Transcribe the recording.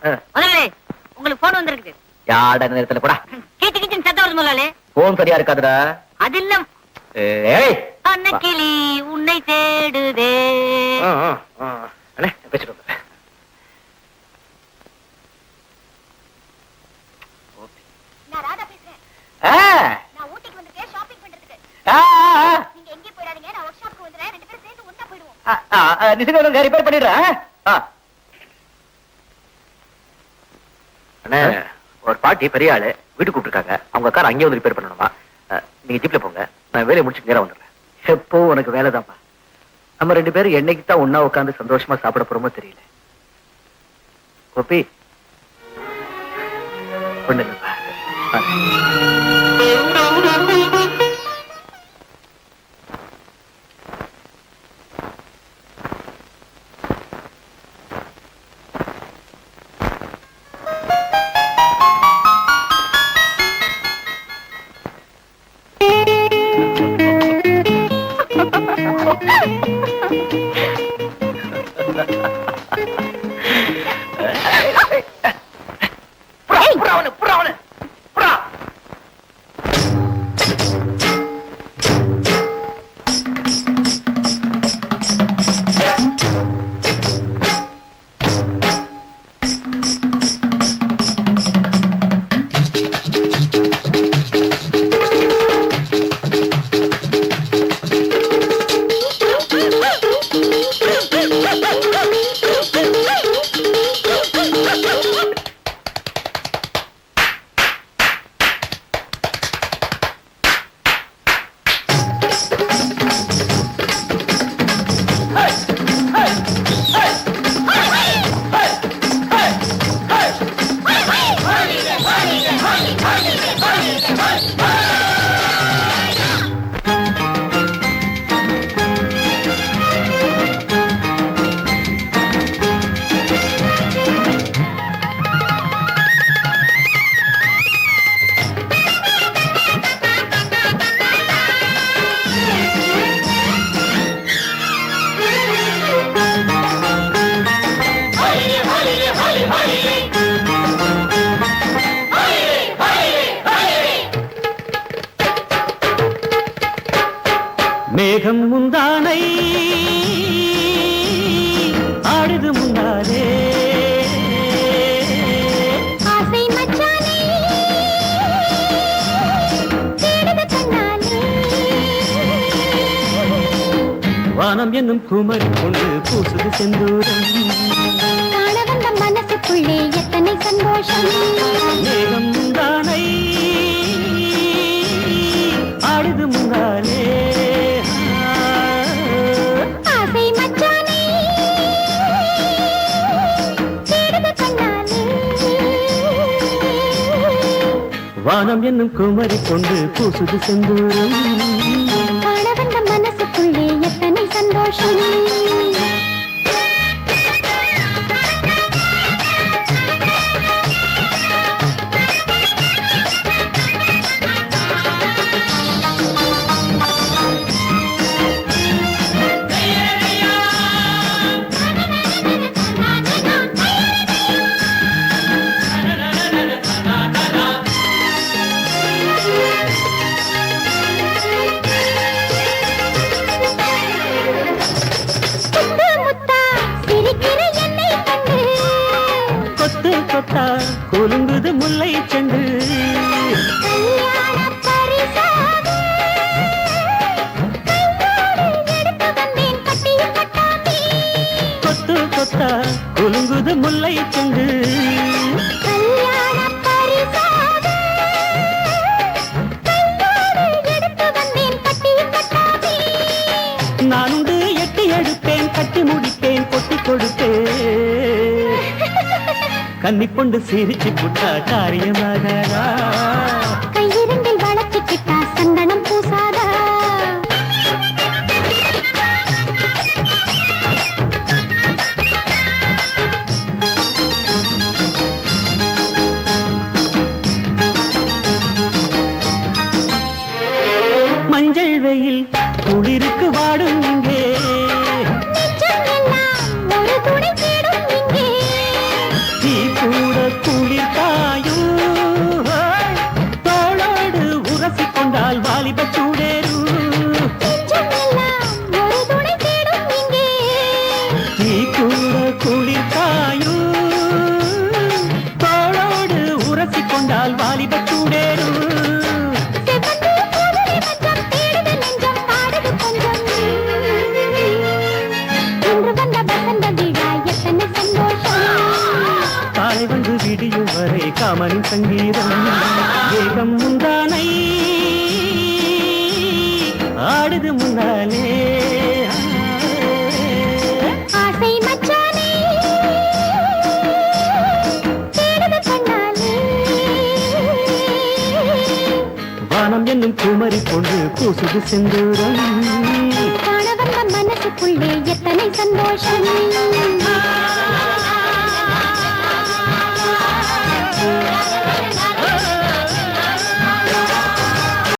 முதலாளி உங்களுக்கு போன் வந்திருக்குது. யாட நேரத்துல கூட கீச்சு கீச்சுன்னு சத்தம் வருது முதலாளி. போன் சரியா இருக்காதுடா. அது இல்ல அன்னக்கிளி உன்னை தேடுதே. பேசிட்டு நான் ராதா பேசுறேன். நான் ஊட்டிக்கு வந்திருக்கேன் ஷாப்பிங் பண்றதுக்கு. நீங்க எங்கே போயிடாதீங்க, நான் ஒர்க் ஷாப்க்கு வந்துறேன். ரெண்டு பேரும் சேர்ந்து ஒண்ணா போய்டுவோம். நிச்சயம் ரிப்பேர் பண்ணிடுறேன். அண்ணே, ஒரு பாட்டி பெரிய ஆளு வீட்டுக்கு கூப்பிட்டுருக்காங்க. அவங்க கார் அங்கேயே வந்து ரிப்பேர் பண்ணணுமா? நீங்க ஜீப்ல போங்க, நான் வேலையை முடிச்சு நேரம் வந்துடுறேன். எப்போ உனக்கு வேலைதான்ப்பா. நம்ம ரெண்டு பேரும் என்னைக்கு தான் ஒன்னா உட்காந்து சந்தோஷமா சாப்பிட போறோமோ தெரியல. கோபி ஒண்ணுங்கப்பா. மேகம் முந்தானை ஆடுது முந்தானே. ஆசை மச்சானே தேடுது கண்ணாலே. வானம் என்னும் குமரி கொண்டு பூசுது செந்தூரம். காண வந்த மனசுக்குள்ளே எத்தனை சந்தோஷம். மேகம் முந்தானை ஆடுது முந்தானே. வானம் என்னும் குமரி கொண்டு பூசுது செந்தூரம். காண வந்த மனசுக்குள்ளே எத்தனை சந்தோஷம். கொத்தா குலுங்குது முல்லை செண்டு. கொத்து கொத்தா குலுங்குது முல்லை செண்டு. நானுண்டு எட்டி எடுப்பேன், கட்டி முடிப்பேன், கொட்டி கொடுப்பேன். கன்னி கொண்டு சிரிச்சு புட்டா காரியமாகா. கையிரண்டில் வளர்ச்சிக்கிட்டா சந்தனம் பூசாதா. மஞ்சள் வெயில் குளிருக்கு வாடும் இங்கே. ஒரு துணை தேடும் இங்கே. தீ கூட குளிர்காயும் தோளோடு உரசி கொண்டால் வாலிப சூடேறும் ஒரு துணை தேடும் இங்கே நீ கூட குளிர்காயும் தோளோடு உரசி கொண்டால் வாலிப சூடேறும் காலை வந்து விடியும் வரை காமனின் சங்கீதம் வேகம் முந்தானை ஆடுது முன்னாலே ஆசை மச்சானே தேடுது கண்ணாலே வானம் என்னும் குமரி கொண்டு பூசுது செந்தூரம் காண வந்த மனசுக்குள்ளே எத்தனை சந்தோஷம்